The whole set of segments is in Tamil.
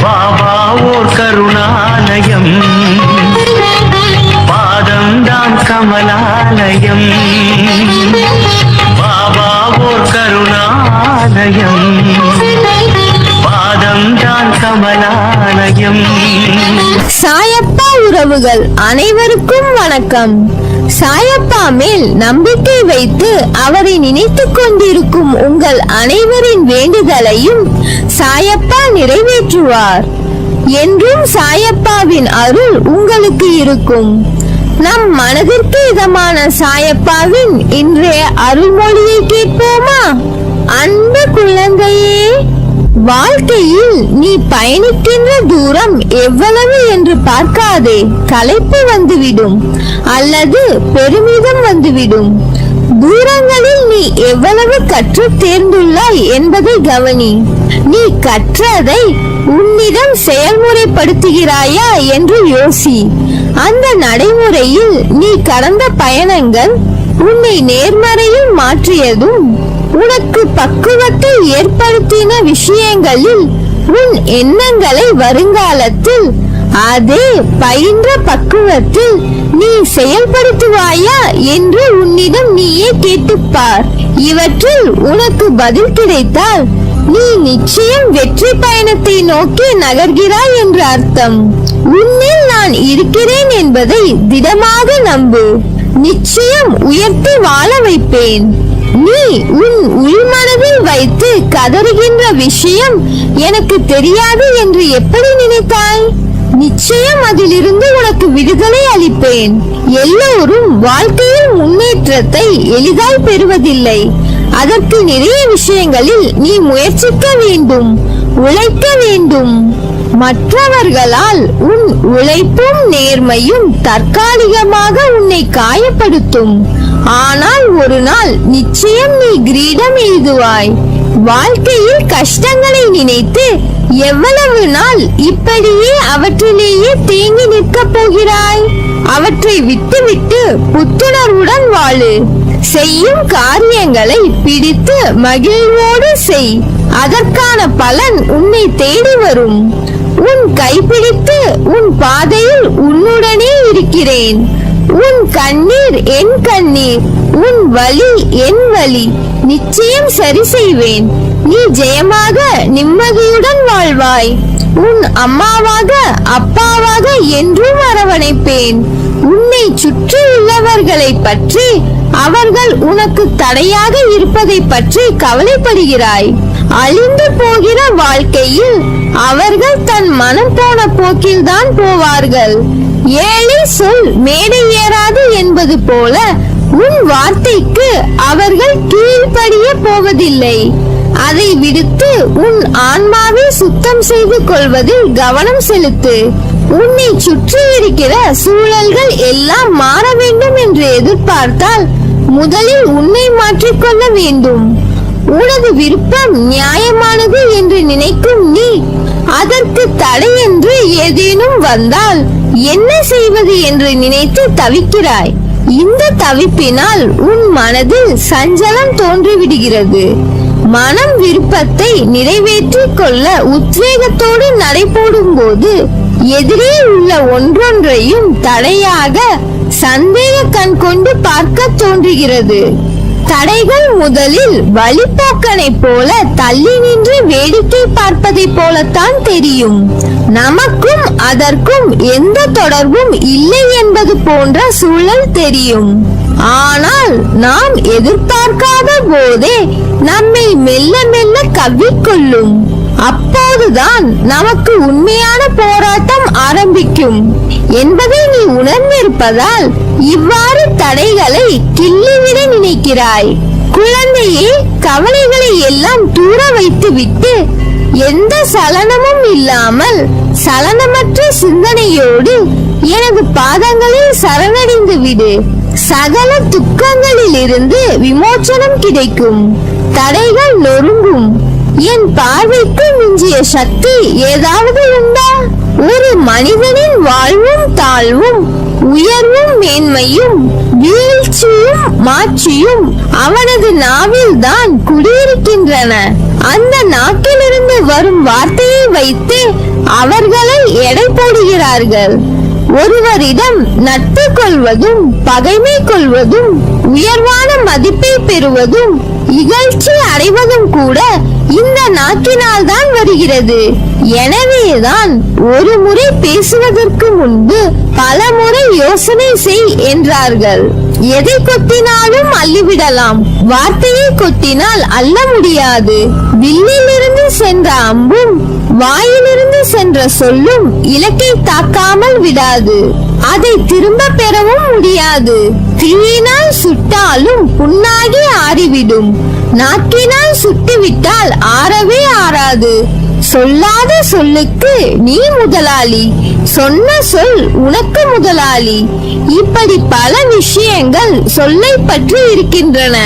பாபா ஓர் கருணாலயம், பாதம்தான் கமலாலயம். பாபா ஓர் கருணாலயம், பாதம்தான் கமலாலயம். சாயப்பா உறவுகள் அனைவருக்கும் வணக்கம். சாயப்பா மேல் நம்பிக்கை வைத்து அவரை நினைத்துக் கொண்டிருக்கும் உங்கள் அனைவரின் வேண்டுதலையும் சாயப்பா நிறைவேற்றுவார். என்றும் சாயப்பாவின் அருள் உங்களுக்கு இருக்கும். நம் மனதிற்கு இதமான சாயப்பாவின் இன்றைய அருள்மொழியை கேட்போமா? அன்பு குழந்தையே, வாழ்க்கையில் நீ பயணிக்கின்ற தூரம் எவ்வளவு என்று பார்க்காதே. களைப்பு வந்துவிடும் அல்லது பெருமிதம் வந்துவிடும். தூரங்களில் நீ எவ்வளவு கற்று தேர்ந்துள்ளாய் என்பதை கவனி. நீ கற்றதை உன்னிடம் செயல்முறைப்படுத்துகிறாயா என்று யோசி. அந்த நடைமுறையில் நீ கடந்த பயணங்கள் உன்னை நேர்மறையில் மாற்றியதும், உனக்கு பக்குவத்தை ஏற்படுத்தின விஷயங்களில் உன் எண்ணங்களை வருங்காலத்தில் அதே பயின்ற பக்குவத்தில் நீ செயல்படுத்துவாயா என்று உன்னிடம் நீயே கேட்டுப்பார். இவற்றில் உனக்கு பதில் கிடைத்தால் நீ நிச்சயம் வெற்றி பயணத்தை நோக்கி நகர்கிறாய் என்று அர்த்தம். உன்னில் நான் இருக்கிறேன் என்பதை திடமாக நம்பு. நிச்சயம் உயர்த்தி வாழ வைப்பேன். நீ உன் உள்மனதில் வைத்து கதறுகின்ற விஷயம் எனக்கு தெரியாது என்று எப்படி நினைத்தாய்? நிச்சயம் அதிலிருந்து உனக்கு விடுதலை அளிப்பேன். எல்லோரும் வாழ்க்கையில் முன்னேற்றத்தை எளிதாய் பெறுவதில்லை. அதற்கு நிறைய விஷயங்களில் நீ முயற்சிக்க வேண்டும், உழைக்க வேண்டும். மற்றவர்களால் உன் உழைப்பும் நேர்மையும் தற்காலிகமாக உன்னை காயப்படுத்தும். ஆனால் ஒரு நாள் நிச்சயம் நீ கிரீடம் எழுதுவாய். வாழ்க்கையில் கஷ்டங்களை நினைத்து எவ்வளவு நாள் இப்படியே அவற்றிலேயே தேங்கி நிற்க போகிறாய்? அவற்றை விட்டுவிட்டு புத்துணர்வுடன் வாழு. செய்யும் காரியங்களை பிடித்து மகிழ்வோடு செய். அதற்கான பலன் உன்னை தேடி வரும். உன் கைப்பிடித்து உன் பாதையில் உன்னுடனே இருக்கிறேன். உன் கண்ணீர் என் கண்ணீர், உன் வலி என் வலி. நிச்சயம் சரி செய்வேன். நீ ஜெயமாக நிம்மதியுடன் வாழ்வாய். உன் அம்மாவாக அப்பாவாக என்றும் அரவணைப்பேன். உன்னை சுற்றி உள்ளவர்களை பற்றி, அவர்கள் உனக்கு தடையாக இருப்பதை பற்றி கவலைப்படுகிறாய். அழிந்து போகிற வாழ்க்கையில் அவர்கள் தன் மனம் போன போக்கில் தான் போவார்கள். ஏழை சொல் மேடை ஏறாது என்பது போல உன் வார்த்தைக்கு அவர்கள் கீழ்ப்படிய போவதில்லை. அதை விடுத்து உன் ஆன்மாவை சுத்தம் செய்து கொள்வதில் கவனம் செலுத்து. உன்னை சுற்றி இருக்கிற சூழல்கள் எல்லாம் மாற வேண்டும் என்று எதிர்பார்த்தால் முதலில் உன்னை மாற்றிக்கொள்ள வேண்டும். உனது விருப்பம் நியாயமானது என்று நினைக்கும் நீ, அதற்கு தடை என்று ஏதேனும் வந்தால் என்ன செய்வது என்று நினைத்து தவிக்கிறாய். இந்த தவிப்பினால் உன் மனதில் சஞ்சலம் தோன்றிவிடுகிறது. மனம் விருப்பத்தை நிறைவேற்றிக் கொள்ள உத்வேகத்தோடு நடைபோடும் போது எதிரே உள்ள ஒன்றொன்றையும் தடையாக சந்தேக கண் கொண்டு பார்க்க தோன்றுகிறது. தடைகள் முதலில் வழிபோக்கனை போல தள்ளி நின்று வேடிக்கை பார்ப்பதை போலத்தான் தெரியும். நமக்கும் அதற்கும் எந்த தொடர்பும் இல்லை என்பது போன்ற சூழல் தெரியும். ஆனால் நாம் எதிர்பார்க்காத போதே நம்மை மெல்ல மெல்ல கவ்விக்கொள்ளும். அப்போதுதான் நமக்கு உண்மையான போராட்டம் ஆரம்பிக்கும் என்பதை நீ உணர்ந்திருப்பதால் இவ்வாறு தடைகளை கிள்ளிவிட நினைக்கிறாய். குழந்தையே, கவலைகளை எல்லாம் தூர வைத்து விட்டு எந்த சலனமும் இல்லாமல் சலனமற்ற சிந்தனையோடு எனது பாதங்களில் சரணடைந்து விடு. சகல துக்கங்களில் இருந்து விமோச்சனம் கிடைக்கும். தடைகள் நொறுங்கும். என் பார்வைக்கு மிஞ்சிய சக்தி ஏதாவது உண்டா? ஒரு மனிதனின் வாழ்வும் தாழ்வும், உயர்வும் மேன்மையும், வீழ்ச்சியும் மாட்சியும் அவனது நாவில் தான் குடியிருக்கின்றன. அந்த நாக்கிலிருந்து வரும் வார்த்தையை வைத்து அவர்களை எடை போடுகிறார்கள். ஒருவரிடம் நட்பு கொள்வதும் பகைமை கொள்வதும் உயர்வான மதிப்பை பெறுவதும் இகழ்ச்சி அடைவதும் கூட இந்த நாக்கினால் தான் வருகிறது. எனவேதான் ஒரு முறை பேசுவதற்கு முன்பு பல முறை யோசனை செய் என்றார்கள். எதை கொட்டினாலும் அள்ளிவிடலாம், வார்த்தையை கொட்டினால் அள்ள முடியாது. வில்லிலிருந்து சென்ற அம்பும் வாயிலிருந்து சென்ற சொல்லும் இலக்கை தாக்காமல் விடாது, அதை திரும்ப பெறவும் முடியாது. தீயினால் சுட்டாலும் புண்ணாகி ஆறிவிடும், நாக்கினால் சுட்டுவிட்டால் ஆறவே ஆறாது. சொல்லாத சொல்லுக்கு நீ முதலாளி, சொன்ன சொல் உனக்கு முதலாளி. இப்படி பல விஷயங்கள் சொல்லை பற்றி இருக்கின்றன.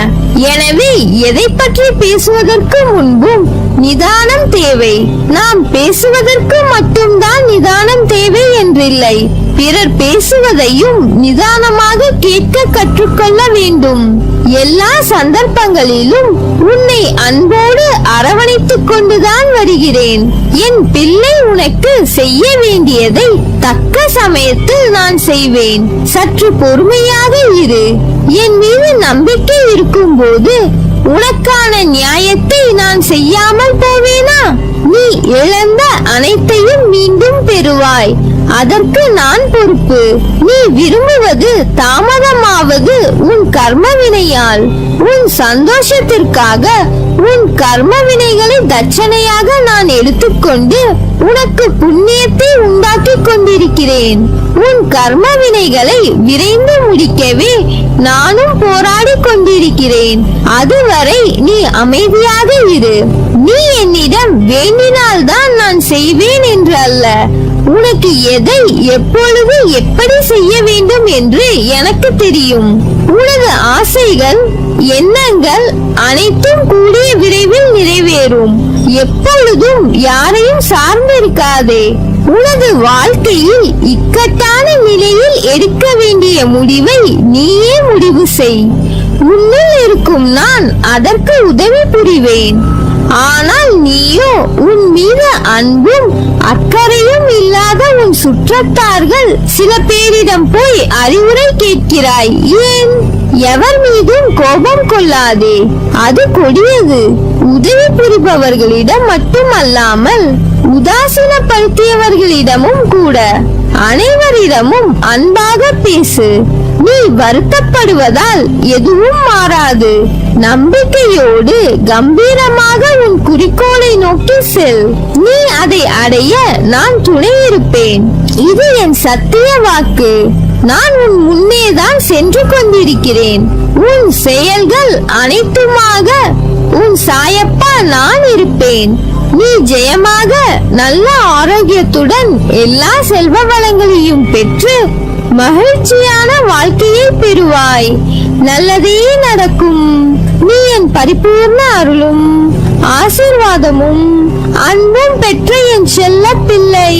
எனவே எதை பற்றி பேசுவதற்கு முன்பும் நிதானம் தேவை. நாம் பேசுவதற்கு மட்டும்தான் நிதானம் தேவை என்றில்லை, பிறர் பேசுவதையும் நிதானமாக கேட்க கற்றுக்கொள்ள வேண்டும். எல்லா சந்தர்ப்பங்களிலும் உன்னை அன்போடு அரவணைத்துக் கொண்டுதான் வருகிறேன். என் பிள்ளை, உனக்கு செய்ய வேண்டியதை தக்க சமயத்தில் நான் செய்வேன். சற்று பொறுமையாக இரு. என் மீது நம்பிக்கை இருக்கும் போது உனக்கான நியாயத்தை நான் செய்யாமல் போவேனா? நீ இழந்த அனைத்தையும் மீண்டும் பெறுவாய், அதற்கு நான் பொறுப்பு. நீ விரும்புவது தாமதமாவது உன் கர்ம வினையால். உன் சந்தோஷத்திற்காக உன் கர்ம வினைகளை தட்சணையாக நான் எடுத்துக்கொண்டு உனக்கு புண்ணியத்தை உண்டாக்கி கொண்டிருக்கிறேன். உன் கர்ம வினைகளை விரைந்து முடிக்கவே நானும் போராடி கொண்டிருக்கிறேன். அதுவரை நீ அமைதியாக இரு. நீ என்னிடம் வேண்டினால்தான் நான் செய்வேன் என்று அல்ல, உனக்கு எதை எப்பொழுது எப்படி செய்ய வேண்டும் என்று எனக்கு தெரியும். உனது ஆசைகள் எண்ணங்கள் அனைத்தும் கூடிய விரைவில் நிறைவேறும். எப்பொழுதும் யாரையும் சார்ந்திருக்காதே. உனது வாழ்க்கையில் இக்கட்டான நிலையில் எடுக்க வேண்டிய முடிவை நீயே முடிவு செய். உன்னில் இருக்கும் நான் அதற்கு உதவி புரிவேன். ஆனால் நீயோ உன் மீது அன்பும் அக்கறையும் இல்லாத உன் சுற்றத்தார்கள் சில பேரிடம் போய் அறிவுரை கேட்கிறாய். ஏன்? எவர் மீதும் கோபம் கொள்ளாதே, அது கொடியது. உதவி புரிபவர்களிடம் மட்டுமல்லாமல் உதாசீனப்படுத்தியவர்களிடமும் கூட அனைவரிடமும் அன்பாக பேசு. நீ வருத்தப்படுவதால் எதுவும் மாறாது. நம்பிக்கையோடு கம்பீரமாக உன் குறிக்கோளை நோக்கி செல். நீ அதை அடைய நான் துணை இருப்பேன். இது என் சத்திய வாக்கு. நான் உன் முன்னேதான் சென்று கொண்டிருக்கிறேன். உன் செயல்கள் அனைத்துமாக உன் சாயப்பா நான் இருப்பேன். நீ ஜெயமாக நல்ல ஆரோக்கியத்துடன் எல்லா செல்வ வளங்களையும் பெற்று மகிழ்ச்சியான வாழ்க்கையை பெறுவாய். நல்லதே நடக்கும். நீ என் பரிபூர்ண அருளும் ஆசீர்வாதமும் அன்பும் பெற்ற என் செல்ல பிள்ளை.